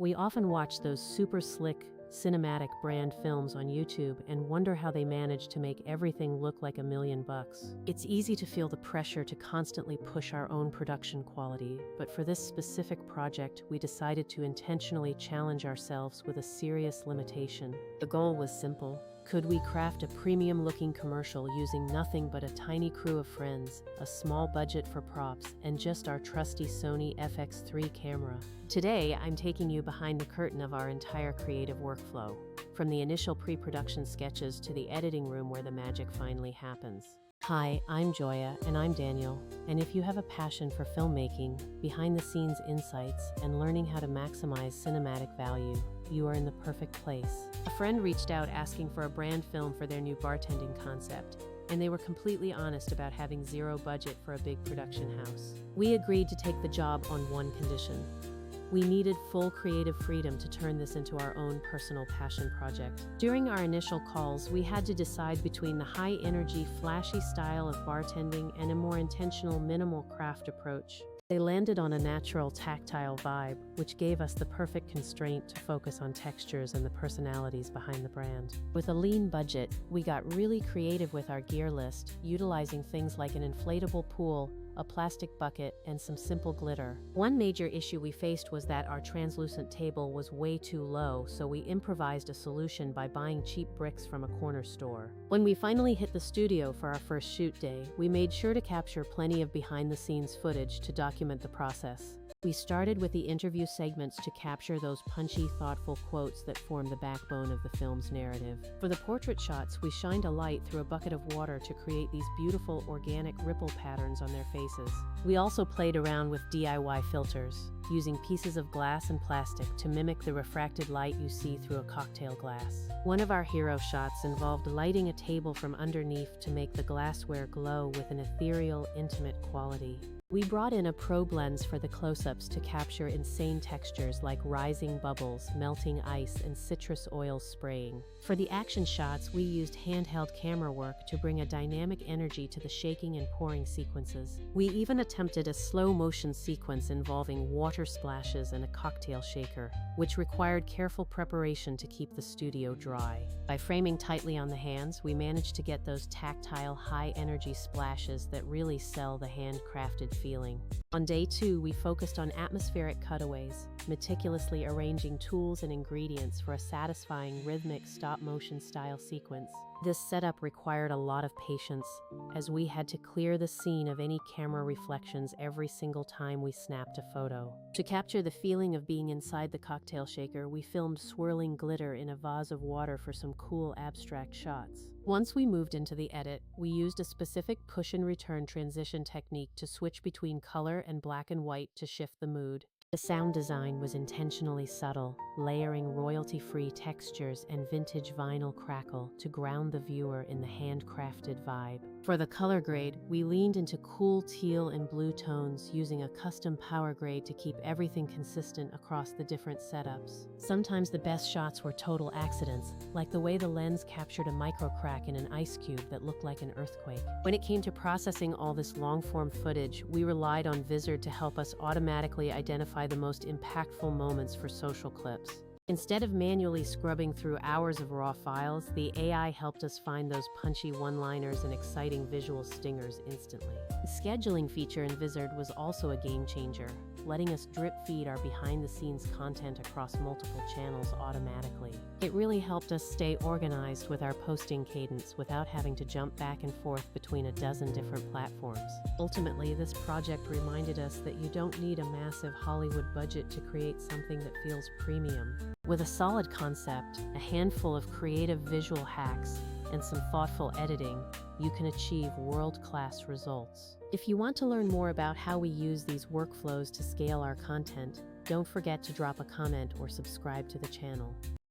We often watch those super slick, cinematic brand films on YouTube and wonder how they manage to make everything look like $1,000,000. It's easy to feel the pressure to constantly push our own production quality, but for this specific project, we decided to intentionally challenge ourselves with a serious limitation. The goal was simple. Could we craft a premium-looking commercial using nothing but a tiny crew of friends, a small budget for props, and just our trusty Sony FX3 camera? Today, I'm taking you behind the curtain of our entire creative workflow, from the initial pre-production sketches to the editing room where the magic finally happens. Hi, I'm Joya, and I'm Daniel, and if you have a passion for filmmaking, behind-the-scenes insights, and learning how to maximize cinematic value, you are in the perfect place. A friend reached out asking for a brand film for their new bartending concept, and they were completely honest about having zero budget for a big production house. We agreed to take the job on one condition. We needed full creative freedom to turn this into our own personal passion project. During our initial calls, we had to decide between the high-energy, flashy style of bartending and a more intentional, minimal craft approach. They landed on a natural, tactile vibe, which gave us the perfect constraint to focus on textures and the personalities behind the brand. With a lean budget, we got really creative with our gear list, utilizing things like an inflatable pool, a plastic bucket, and some simple glitter. One major issue we faced was that our translucent table was way too low, so we improvised a solution by buying cheap bricks from a corner store. When we finally hit the studio for our first shoot day, we made sure to capture plenty of behind-the-scenes footage to document the process. We started with the interview segments to capture those punchy, thoughtful quotes that form the backbone of the film's narrative. For the portrait shots, we shined a light through a bucket of water to create these beautiful, organic ripple patterns on their faces. We also played around with DIY filters, using pieces of glass and plastic to mimic the refracted light you see through a cocktail glass. One of our hero shots involved lighting a table from underneath to make the glassware glow with an ethereal, intimate quality. We brought in a probe lens for the close-ups to capture insane textures like rising bubbles, melting ice, and citrus oil spraying. For the action shots, we used handheld camera work to bring a dynamic energy to the shaking and pouring sequences. We even attempted a slow-motion sequence involving water splashes and a cocktail shaker, which required careful preparation to keep the studio dry. By framing tightly on the hands, we managed to get those tactile, high-energy splashes that really sell the handcrafted feeling. On day 2, we focused on atmospheric cutaways, meticulously arranging tools and ingredients for a satisfying rhythmic stop-motion style sequence. This setup required a lot of patience, as we had to clear the scene of any camera reflections every single time we snapped a photo. To capture the feeling of being inside the cocktail shaker, we filmed swirling glitter in a vase of water for some cool abstract shots. Once we moved into the edit, we used a specific push-and-return transition technique to switch between color and black and white to shift the mood. The sound design was intentionally subtle, layering royalty-free textures and vintage vinyl crackle to ground the viewer in the handcrafted vibe. For the color grade, we leaned into cool teal and blue tones, using a custom power grade to keep everything consistent across the different setups. Sometimes the best shots were total accidents, like the way the lens captured a micro crack in an ice cube that looked like an earthquake. When it came to processing all this long-form footage, we relied on Vizard to help us automatically identify the most impactful moments for social clips. Instead of manually scrubbing through hours of raw files, the AI helped us find those punchy one-liners and exciting visual stingers instantly. The scheduling feature in Vizard was also a game changer, letting us drip feed our behind-the-scenes content across multiple channels automatically. It really helped us stay organized with our posting cadence without having to jump back and forth between a dozen different platforms. Ultimately, this project reminded us that you don't need a massive Hollywood budget to create something that feels premium. With a solid concept, a handful of creative visual hacks, and some thoughtful editing, you can achieve world-class results. If you want to learn more about how we use these workflows to scale our content, don't forget to drop a comment or subscribe to the channel.